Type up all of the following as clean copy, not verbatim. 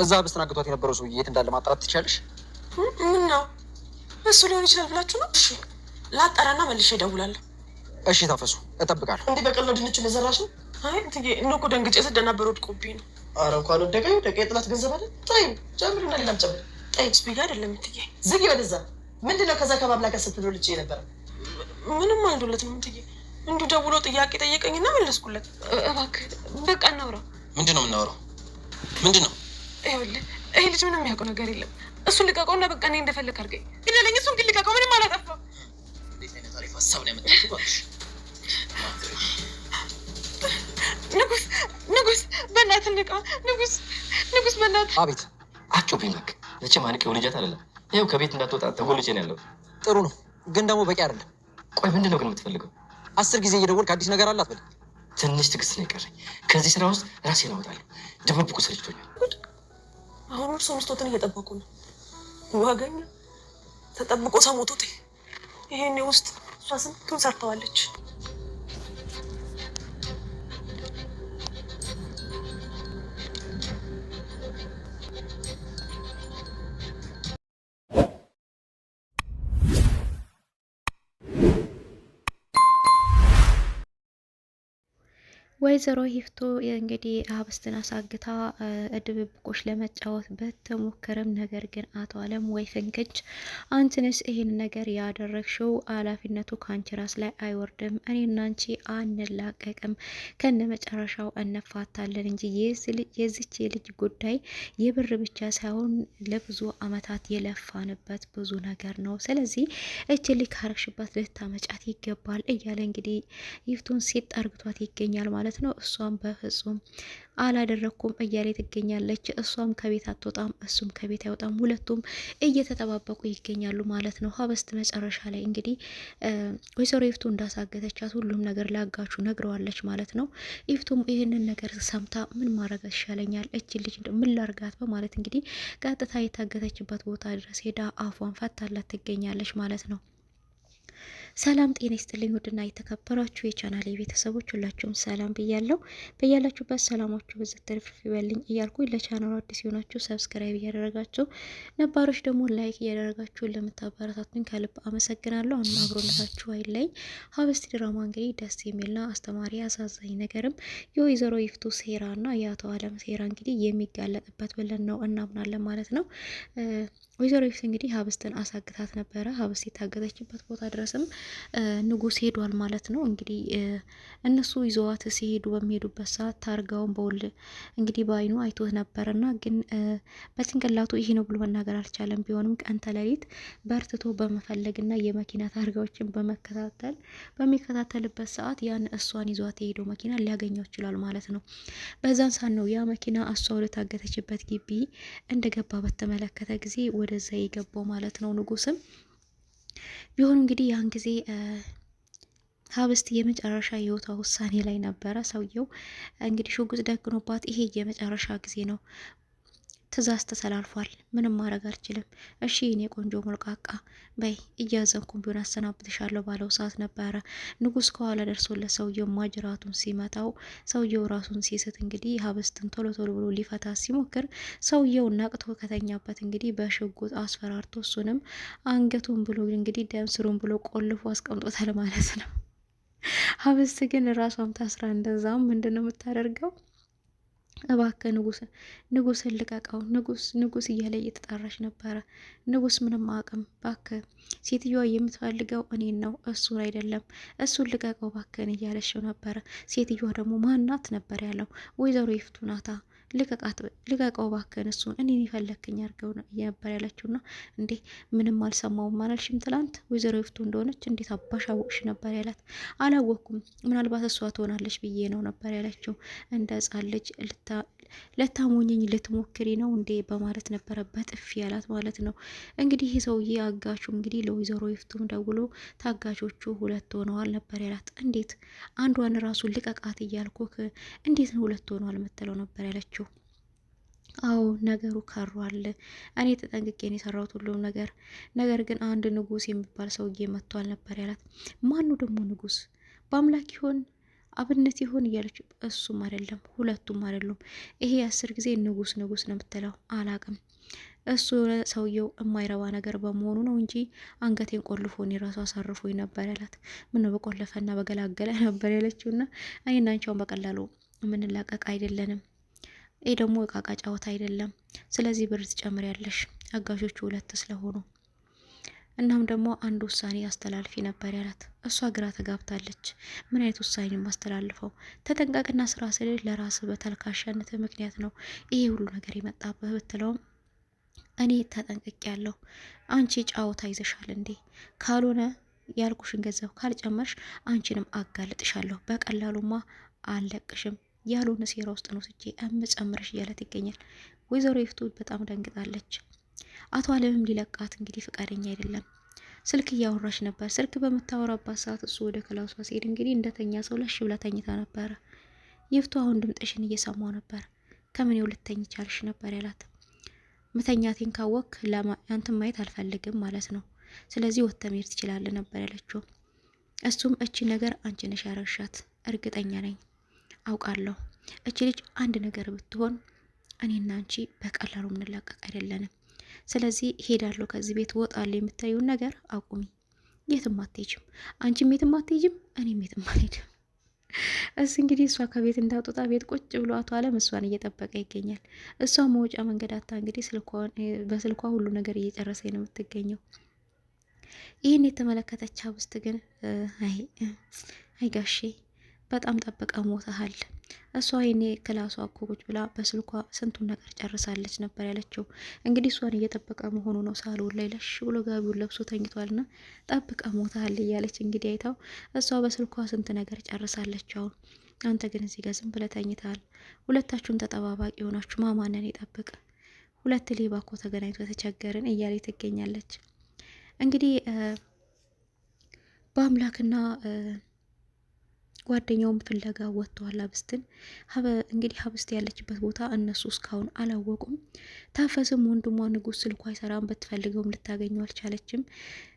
እዛ በስተናግቷት የነበረው ሰውዬ የት እንዳለ ማጣራት ትችላለሽ? ምን ነው እሱ ሊሆን ይችላል ብላችሁ ነው? እሺ ላጣራና መልሼ እደውላለሁ። እሺ ታፈሱ፣ እጠብቃለሁ። እንዲህ በቀል ነው ድንቹን የዘራሽ? አይ እንትዬ እኮ ደንግጬ ስደናበር ወድቆብኝ ነው። ኧረ እንኳን ወደቀ ወደቀ። የጥላት ገንዘብ አይደል? ጣይ ጨምርና ሌላም ጨምር። ጣይ ስፒጋ አይደለም እንትዬ። ዝጊ ወደዛ። ምንድን ነው ከዛ ከባብላ ጋር ስትብሎ ልጭ ነበረ? ምንም አልዶለትም እንትዬ። እንዲሁ ደውሎ ጥያቄ ጠየቀኝና መለስኩለት። እባክህ በቃ እናውራ። ምንድን ነው የምናወራው? ምንድን ነው? ይኸውልህ ይሄ ልጅ ምንም የሚያውቀው ነገር የለም። እሱን ልቀቀውና በቃ እኔ እንደፈለግ አድርገኝ። ግደለኝ፣ እሱን ግን ልቀቀው። ምንም አላጠፋም። እንዴት አይነት አሪፍ ሀሳብ ነው ያመጣሁት! ንጉስ በእናትህ ንቃ። ንጉስ በእናትህ። አቤት። አትጮብኝ እባክህ። መቼም አንቄው ልጃት አይደለም። ይኸው ከቤት እንዳትወጣ ተጎልቼ ነው ያለው። ጥሩ ነው፣ ግን ደግሞ በቂ አይደለም። ቆይ ምንድን ነው ግን የምትፈልገው? 10 ጊዜ እየደወልክ አዲስ ነገር አላት በል። ትንሽ ትዕግስት ነው የቀረኝ። ከዚህ ስራ ውስጥ ራሴን አወጣለሁ። ድብብቁ ሰልችቶኛል። አሁን እርሶ መስቶትን እየጠበቁ ነው። ዋገኛ ተጠብቆ ሰሞቶት ይሄኔ ውስጥ እሷ ስንቱን ሰርተዋለች። ወይዘሮ ሂፍቶ እንግዲህ ሀብስትን አሳግታ ድብብቆች ለመጫወት በተሞከረም፣ ነገር ግን አቶ አለም ወይ ፍንክች አንቺንስ ይህን ነገር ያደረግሽው ኃላፊነቱ ከአንቺ ራስ ላይ አይወርድም፣ እኔና አንቺ አንላቀቅም፣ ከነ መጨረሻው እንፋታለን እንጂ የዚች የልጅ ጉዳይ የብር ብቻ ሳይሆን ለብዙ አመታት የለፋንበት ብዙ ነገር ነው። ስለዚህ እች ልጅ ካረግሽበት ልታመጫት ይገባል እያለ እንግዲህ ሂፍቱን ሴት አርግቷት ይገኛል ማለት ነው። እሷም በፍጹም አላደረኩም እያለ ትገኛለች። እሷም ከቤት አትወጣም፣ እሱም ከቤት አይወጣም። ሁለቱም እየተጠባበቁ ይገኛሉ ማለት ነው። ሀበስት መጨረሻ ላይ እንግዲህ ወይዘሮ ይፍቱ እንዳሳገተቻት ሁሉም ነገር ላጋቹ ነግረዋለች ማለት ነው። ይፍቱም ይህንን ነገር ሰምታ ምን ማድረግ ይሻለኛል፣ እች ልጅ ምን ላርጋት በማለት እንግዲህ ቀጥታ የታገተችበት ቦታ ድረስ ሄዳ አፏን ፈታላት ትገኛለች ማለት ነው። ሰላም ጤና ይስጥልኝ ውድና የተከበራችሁ የቻናሌ ቤተሰቦች ሁላችሁም ሰላም ብያለሁ። በያላችሁበት ሰላማችሁ በዘት ተርፍፍ ይበልኝ እያልኩ ለቻናሉ አዲስ የሆናችሁ ሰብስክራይብ እያደረጋችሁ ነባሮች ደግሞ ላይክ እያደረጋችሁ ለምታበረታቱኝ ከልብ አመሰግናለሁ። አሁን አብሮነታችሁ አይለኝ። ሀበስት ድራማ እንግዲህ ደስ የሚልና አስተማሪ አሳዛኝ ነገርም የወይዘሮ ይፍቱ ሴራና የአቶ አለም ሴራ እንግዲህ የሚጋለጥበት ብለን ነው እናምናለን ማለት ነው። ወይዘሮ ይፍቱ እንግዲህ ሀበስትን አሳግታት ነበረ። ሀበስት የታገተችበት ቦታ ድረስም ንጉስ ሄዷል ማለት ነው። እንግዲህ እነሱ ይዘዋት ሲሄዱ በሚሄዱበት ሰዓት ታርጋውን በውል እንግዲህ በአይኑ አይቶት ነበርና ግን በጭንቅላቱ ይሄ ነው ብሎ መናገር አልቻለም። ቢሆንም ቀን ተሌሊት በርትቶ በመፈለግና የመኪና ታርጋዎችን በሚከታተልበት ሰዓት ያን እሷን ይዟት የሄደው መኪና ሊያገኘው ይችላል ማለት ነው። በዛን ሰዓት ነው ያ መኪና እሷ ወደ ታገተችበት ግቢ እንደገባ በተመለከተ ጊዜ ወደዛ የገባው ማለት ነው። ንጉስም ቢሆን እንግዲህ ያን ጊዜ ሀበስት የመጨረሻ ህይወቷ ውሳኔ ላይ ነበረ። ሰውየው እንግዲህ ሽጉጥ ደግኖባት ይሄ የመጨረሻ ጊዜ ነው፣ ትእዛዝ ተሰላልፏል፣ ምንም ማድረግ አልችልም፣ እሺ እኔ ቆንጆ ሞልቃቃ በይ እያዘንኩም ቢሆን አሰናብትሻለሁ ባለው ሰዓት ነበረ ንጉስ ከኋላ ደርሶለት ሰውየው ማጅራቱን ሲመታው ሰውየው ራሱን ሲስት እንግዲህ ሀበስትን ቶሎ ቶሎ ብሎ ሊፈታ ሲሞክር ሰውየው ነቅቶ ከተኛበት እንግዲህ በሽጉጥ አስፈራርቶ እሱንም አንገቱን ብሎ እንግዲህ ደም ስሩን ብሎ ቆልፎ አስቀምጦታል ማለት ነው። ሀበስት ግን ራሷም ታስራ እንደዛም ምንድነው የምታደርገው? እባክህ ንጉስን ልቀቀው፣ ንጉስ እያለ እየተጣራች ነበረ። ንጉስ ምንም አቅም፣ እባክህ ሴትዮዋ የምትፈልገው እኔን ነው እሱን አይደለም፣ እሱን ልቀቀው እባክህን እያለችው ነበረ። ሴትዮዋ ደግሞ ማናት ነበር ያለው? ወይዘሮ ይፍቱ ናታ። ልቀቀው እባክህን እሱን እኔን የፈለክኝ አድርገው ነበር ያለችውና እንዴ ምንም አልሰማውም አላልሽም ትላንት ወይዘሮ ይፍቱ እንደሆነች እንዴት አባሽ አወቅሽ ነበር ያላት። አላወቅኩም፣ ምናልባት እሷ ትሆናለች ብዬ ነው ነበር ያለችው። እንደ ህጻን ልጅ ለታሞኘኝ ልትሞክሪ ነው እንዴ በማለት ነበረ በጥፊ ያላት ማለት ነው። እንግዲህ ይህ ሰውዬ አጋቹ እንግዲህ ለወይዘሮ ይፍቱም ደውሎ ታጋቾቹ 2 ሆነዋል ነበር ያላት። እንዴት አንዷን ራሱ ልቀቃት እያልኩክ እንዴት ነው 2 ሆነዋል የምትለው ነበር ያለችው። አዎ ነገሩ ከሯል፣ እኔ ተጠንቅቄን የሰራሁት ሁሉም ነገር ግን አንድ ንጉስ የሚባል ሰውዬ መጥቷል ነበር ያላት። ማኑ ደግሞ ንጉስ? በአምላክ ይሆን አብነት ይሆን እያለች እሱም አይደለም ሁለቱም አይደሉም። ይሄ 10 ጊዜ ንጉስ ነው የምትለው አላቅም። እሱ ሰውየው የማይረባ ነገር በመሆኑ ነው እንጂ አንገቴን ቆልፎኝ ራሱ አሳርፎኝ ነበር ያላት። ምነው በቆለፈና በገላገለ ነበር ያለችውና እኔና አንቺውን በቀላሉ የምንላቀቅ አይደለንም። ይህ ደግሞ እቃቃ ጨዋታ አይደለም። ስለዚህ ብር ትጨምሪያለሽ አጋዦቹ 2 ስለሆኑ። እናም ደግሞ አንድ ውሳኔ አስተላልፊ ነበር ያላት። እሷ ግራ ተጋብታለች። ምን አይነት ውሳኔ ማስተላልፈው? ተጠንቀቅና ስራ ስል ለራስ በተልካሻነት ምክንያት ነው ይሄ ሁሉ ነገር የመጣብህ ብትለውም እኔ ተጠንቅቅ ያለሁ አንቺ ጫወታ ይዘሻል እንዴ? ካልሆነ ያልኩሽን ገንዘብ ካልጨመርሽ አንቺንም አጋልጥሻለሁ። በቀላሉማ አልለቅሽም። ያልሆነ ሴራ ውስጥ ነው ስጄ እምጨምርሽ እያለት ይገኛል። ወይዘሮ ይፍቱ በጣም ደንግጣለች። አቶ አለምም ሊለቃት እንግዲህ ፍቃደኛ አይደለም። ስልክ እያወራች ነበር። ስልክ በምታወራባት ሰዓት እሱ ወደ ክላሷ ሲሄድ እንግዲህ እንደተኛ ሰው ለሽ ብላ ተኝታ ነበረ። ይፍቱ አሁን ድምጥሽን እየሰማው ነበር። ከምኔው ልተኝ ቻልሽ ነበር ያላት። ምተኛቴን ካወክ አንተን ማየት አልፈልግም ማለት ነው። ስለዚህ ወጥተህ መሄድ ትችላለህ ነበር ያለችው። እሱም እቺ ነገር አንቺ ነሽ ያረግሻት እርግጠኛ ነኝ አውቃለሁ። እቺ ልጅ አንድ ነገር ብትሆን እኔና አንቺ በቀላሉ ምንላቀቅ አይደለንም። ስለዚህ ሄዳለሁ ከዚህ ቤት ወጣለሁ የምታዩን ነገር አቁሚ። የትም አትሄጂም። አንቺም የትም አትሄጂም፣ እኔም የትም አልሄድም። እስ እንግዲህ እሷ ከቤት እንዳትወጣ ቤት ቁጭ ብሎ አቶ አለም እሷን እየጠበቀ ይገኛል። እሷ መውጫ መንገድ አታ እንግዲህ በስልኳ ሁሉ ነገር እየጨረሰ ነው የምትገኘው። ይህን የተመለከተች አብስት ግን አይ ጋሼ በጣም ጠብቀ ሞተሃል። እሷ ይኔ ክላሷ እኮ ቁጭ ብላ በስልኳ ስንቱን ነገር ጨርሳለች ነበር ያለችው። እንግዲህ እሷን እየጠበቀ መሆኑ ነው። ሳሎን ላይ ለሽ ብሎ ጋቢውን ለብሶ ተኝቷልና ጠብቀ ሞተሃል እያለች እንግዲህ አይታው እሷ በስልኳ ስንት ነገር ጨርሳለች። አሁን አንተ ግን እዚህ ጋር ዝም ብለህ ተኝተሃል። ሁለታችሁም ተጠባባቂ ሆናችሁ ማማነን ይጠብቅ። 2 ሌባ እኮ ተገናኝቶ ተቸገርን እያለች ትገኛለች። እንግዲህ በአምላክና ጓደኛውም ፍለጋ ወጥተዋል። አብስትን እንግዲህ አብስት ያለችበት ቦታ እነሱ እስካሁን አላወቁም። ታፈስም ወንድሟ ንጉስ ስልኳ አይሰራም፣ ብትፈልገውም ልታገኘው አልቻለችም።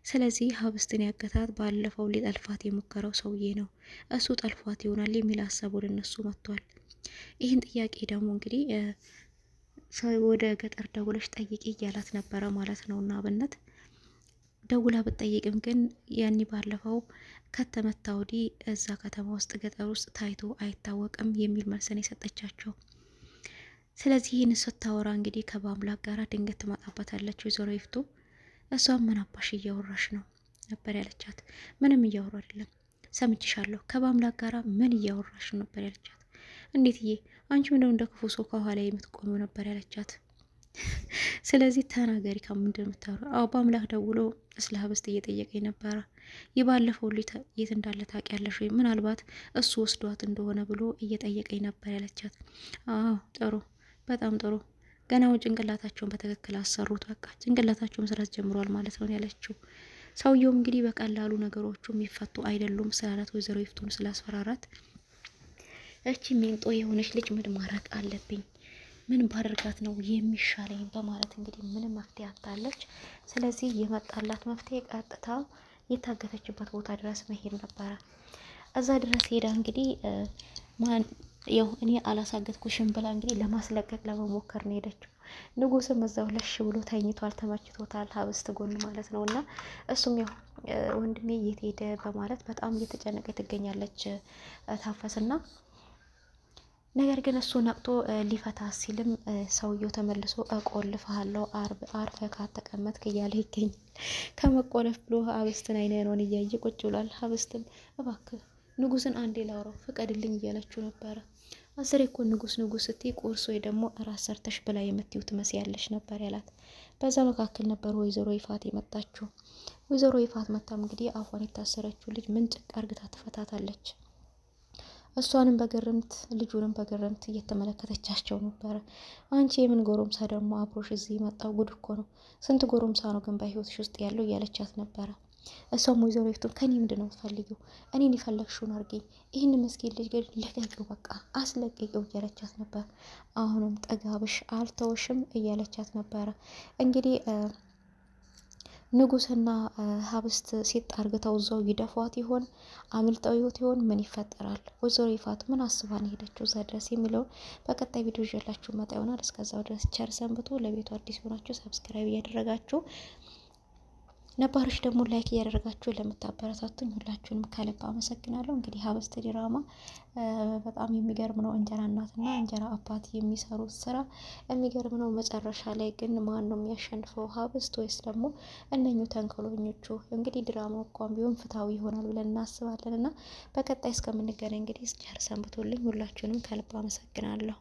ስለዚህ አብስትን ያገታት ባለፈው ሊጠልፋት የሞከረው ሰውዬ ነው። እሱ ጠልፏት ይሆናል የሚል ሀሳብ ወደ እነሱ መጥቷል። ይህን ጥያቄ ደግሞ እንግዲህ ወደ ገጠር ደውለሽ ጠይቂ እያላት ነበረ ማለት ነው። እና አብነት ደውላ ብትጠይቅም ግን ያኔ ባለፈው ከተመታ ወዲህ እዛ ከተማ ውስጥ ገጠር ውስጥ ታይቶ አይታወቅም የሚል መልስን የሰጠቻቸው። ስለዚህ ይህን ስታወራ እንግዲህ ከባምላክ ጋር ድንገት ትመጣባታለች ወይዘሮ ይፍቱ። እሷም ምን አባሽ እያወራሽ ነው ነበር ያለቻት። ምንም እያወሩ አይደለም ሰምችሻለሁ። ከባምላክ ጋር ምን እያወራሽ ነበር ያለቻት። እንዴትዬ አንቺ ምንድነው እንደ ክፉ ሰው ከኋላ የምትቆሚው ነበር ያለቻት። ስለዚህ ተናገሪ ከምንድን የምታወራው? አዎ በአምላክ ደውሎ ስለ ህብስት እየጠየቀኝ ነበረ። የባለፈው የት እንዳለ ታውቂያለሽ ወይ? ምናልባት እሱ ወስዷት እንደሆነ ብሎ እየጠየቀኝ ነበር ያለቻት። አዎ ጥሩ፣ በጣም ጥሩ። ገናው ጭንቅላታቸውን በትክክል አሰሩት። በቃ ጭንቅላታቸውን መስራት ጀምሯል ማለት ነው ያለችው። ሰውየውም እንግዲህ በቀላሉ ነገሮቹ የሚፈቱ አይደሉም ስላላት ወይዘሮ ይፍቱን ስላስፈራራት እቺ ሜንጦ የሆነች ልጅ ምን ማድረግ አለብኝ፣ ምን ባደርጋት ነው የሚሻለኝ በማለት እንግዲህ ምንም መፍትሄ አጣለች። ስለዚህ የመጣላት መፍትሄ ቀጥታ የታገተችበት ቦታ ድረስ መሄድ ነበረ። እዛ ድረስ ሄዳ እንግዲህ ያው እኔ አላሳገትኩሽም ብላ እንግዲህ ለማስለቀቅ ለመሞከር ነው ሄደችው። ንጉስም እዛው ለሽ ብሎ ተኝቷል፣ ተመችቶታል ህብስት ጎን ማለት ነው። እና እሱም ያው ወንድሜ የት ሄደ በማለት በጣም እየተጨነቀ ትገኛለች ታፈስና። ነገር ግን እሱ ነቅቶ ሊፈታ ሲልም ሰውየው ተመልሶ እቆልፍሃለሁ አርፈ ካተቀመጥክ እያለ ይገኛል። ከመቆለፍ ብሎ ህብስትን አይነን እያየ ቁጭ ብሏል። ህብስትም እባክህ ንጉስን አንዴ ላውራው ፍቀድልኝ እያለችው ነበረ። አስሬ እኮ ንጉስ ስትይ ቁርስ ወይ ደግሞ እራት ሰርተሽ ብላ የምትይው ትመስያለሽ ነበር ያላት። በዛ መካከል ነበር ወይዘሮ ይፋት የመጣችው። ወይዘሮ ይፋት መታም እንግዲህ አፏን የታሰረችው ልጅ ምንጭቅ አርግታ ትፈታታለች። እሷንም በግርምት ልጁንም በግርምት እየተመለከተቻቸው ነበረ። አንቺ የምን ጎረምሳ ደግሞ አብሮሽ እዚህ መጣው? ጉድ እኮ ነው። ስንት ጎረምሳ ነው ግን በህይወትሽ ውስጥ ያለው እያለቻት ነበረ። እሷም ወይዘሮ ይፍቱን ከኔ ምንድን ነው የምትፈልጊው? እኔን የፈለግሽውን አድርጊኝ፣ ይህን መስኪን ልጅ ግን ልቀቂው፣ በቃ አስለቅቂው እያለቻት ነበር። አሁንም ጠጋብሽ አልተውሽም እያለቻት ነበረ። እንግዲህ ንጉስና ሀብስት ሲጣርግተው እዛው ይደፏት ይሆን? አምልጠው ይወት ይሆን? ምን ይፈጠራል? ወይዘሮ ይፋት ምን አስባን ሄደችው እዛ ድረስ የሚለውን በቀጣይ ቪዲዮ ይዤላችሁ መጣ ይሆናል። እስከዛው ድረስ ቸር ሰንብቱ። ለቤቱ አዲስ ሆናችሁ ሰብስክራይብ እያደረጋችሁ ነባሮች ደግሞ ላይክ እያደረጋችሁ ለምታበረታቱኝ ሁላችሁንም ከልብ አመሰግናለሁ። እንግዲህ ሀብስት ድራማ በጣም የሚገርም ነው። እንጀራ እናትና እንጀራ አባት የሚሰሩት ስራ የሚገርም ነው። መጨረሻ ላይ ግን ማን ነው የሚያሸንፈው? ሀብስት ወይስ ደግሞ እነኙ ተንኮለኞቹ? እንግዲህ ድራማው እንኳን ቢሆን ፍትሃዊ ይሆናል ብለን እናስባለን እና በቀጣይ እስከምንገናኝ እንግዲህ ቸር ሰንብቱልኝ። ሁላችሁንም ከልብ አመሰግናለሁ።